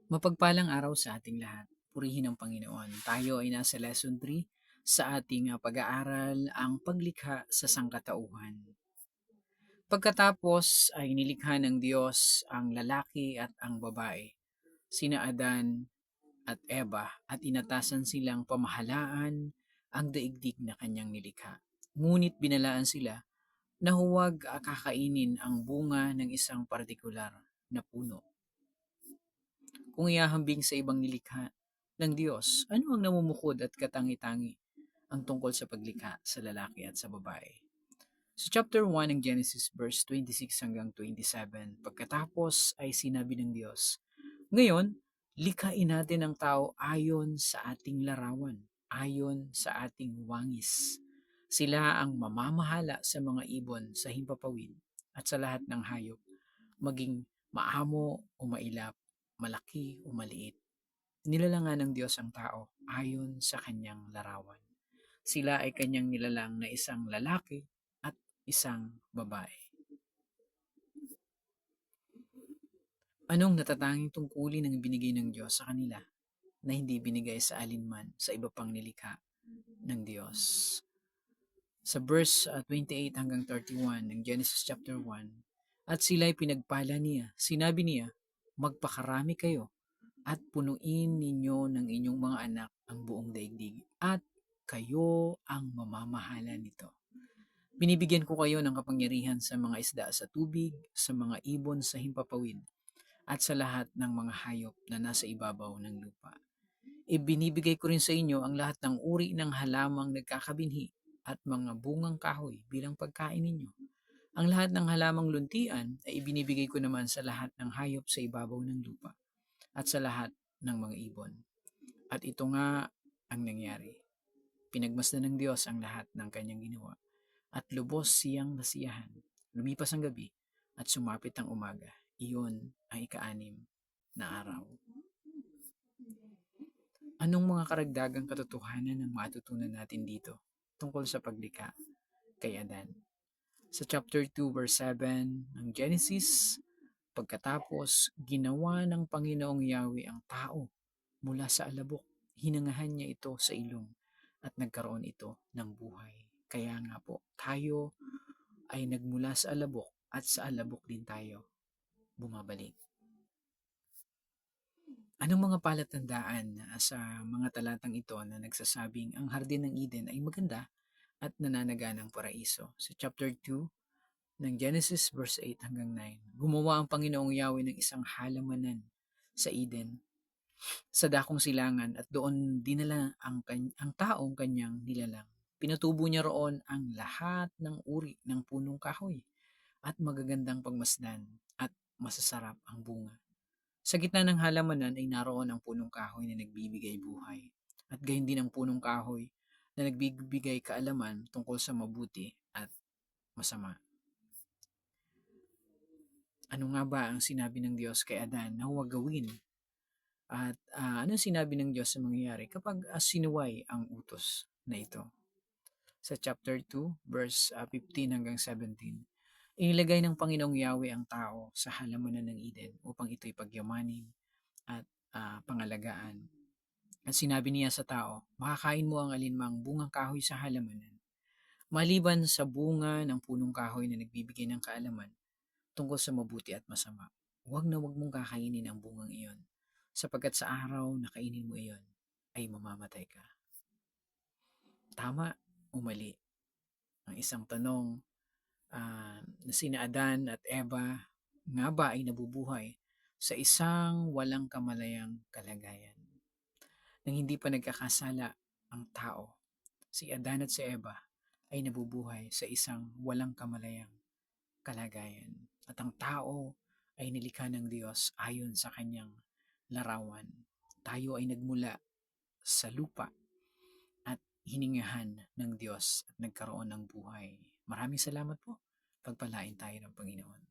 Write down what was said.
Mapagpalang araw sa ating lahat. Purihin ang Panginoon. Tayo ay nasa lesson 3 sa ating pag-aaral ang paglikha sa sangkatauhan. Pagkatapos ay nilikha ng Diyos ang lalaki at ang babae, sina Adan at Eva, at inatasan silang pamahalaan ang daigdig na kanyang nilikha. Ngunit binalaan sila na huwag kakainin ang bunga ng isang partikular na puno. Kung ihahambing sa ibang nilikha ng Diyos, ano ang namumukod at katangi-tangi ang tungkol sa paglikha sa lalaki at sa babae? Sa chapter 1 ng Genesis verse 26 hanggang 27, pagkatapos ay sinabi ng Diyos, "Ngayon, likhain natin ang tao ayon sa ating larawan, ayon sa ating wangis. Sila ang mamamahala sa mga ibon sa himpapawid at sa lahat ng hayop, maging maamo o mailap, malaki o maliit. Nilalangan ng Diyos ang tao ayon sa kanyang larawan. Sila ay kanyang nilalang na isang lalaki at isang babae." Anong natatanging tungkulin ang binigay ng Diyos sa kanila na hindi binigay sa alinman sa iba pang nilikha ng Diyos? Sa verse 28 hanggang 31 ng Genesis chapter 1, "At sila'y pinagpala niya. Sinabi niya, magpakarami kayo at punuin ninyo ng inyong mga anak ang buong daigdig, at kayo ang mamamahala nito. Binibigyan ko kayo ng kapangyarihan sa mga isda sa tubig, sa mga ibon sa himpapawid, at sa lahat ng mga hayop na nasa ibabaw ng lupa. Ibinibigay ko rin sa inyo ang lahat ng uri ng halamang nagkakabinhi at mga bungang kahoy bilang pagkain ninyo. Ang lahat ng halamang luntian ay ibinibigay ko naman sa lahat ng hayop sa ibabaw ng lupa at sa lahat ng mga ibon." At ito nga ang nangyari. Pinagmasdan ng Diyos ang lahat ng kanyang ginawa, at lubos siyang nasiyahan. Lumipas ang gabi at sumapit ang umaga. Iyon ang ika-6 na araw. Anong mga karagdagang katotohanan ang matutunan natin dito tungkol sa paglikha kay Adan? Sa chapter 2 verse 7 ng Genesis, pagkatapos ginawa ng Panginoong Yahweh ang tao mula sa alabok, hinangahan niya ito sa ilong at nagkaroon ito ng buhay. Kaya nga po, tayo ay nagmula sa alabok at sa alabok din tayo bumabalik. Anong mga palatandaan sa mga talatang ito na nagsasabing ang Hardin ng Eden ay maganda at nananaganang paraiso? Sa chapter 2 ng Genesis verse 8 hanggang 9, gumawa ang Panginoong Yahweh ng isang halamanan sa Eden, sa dakong silangan, at doon dinala ang taong kanyang nilalang. Pinatubo niya roon ang lahat ng uri ng punong kahoy at magagandang pagmasdan at masasarap ang bunga. Sa gitna ng halamanan ay naroon ang punong kahoy na nagbibigay buhay, at gayon din ang punong kahoy na nagbibigay kaalaman tungkol sa mabuti at masama. Ano nga ba ang sinabi ng Diyos kay Adan na huwag gawin? At ano sinabi ng Diyos sa mangyayari kapag sinuway ang utos na ito? Sa chapter 2, verse 15 hanggang 17, inilagay ng Panginoong Yahweh ang tao sa halamanan ng Eden upang ito'y pagyamanin at pangalagaan. At sinabi niya sa tao, makakain mo ang alinmang bungang kahoy sa halamanan, maliban sa bunga ng punong kahoy na nagbibigay ng kaalaman tungkol sa mabuti at masama. Huwag na huwag mong kakainin ang bungang iyon, sapagkat sa araw na kainin mo iyon, ay mamamatay ka. Tama o mali? Ang isang tanong, na sina Adan at Eva nga ba ay nabubuhay sa isang walang kamalayang kalagayan? Nang hindi pa nagkakasala ang tao, si Adan at si Eva ay nabubuhay sa isang walang kamalayang kalagayan. At ang tao ay nilikha ng Diyos ayon sa kanyang larawan. Tayo ay nagmula sa lupa at hiningahan ng Diyos at nagkaroon ng buhay. Maraming salamat po. Pagpalain tayo ng Panginoon.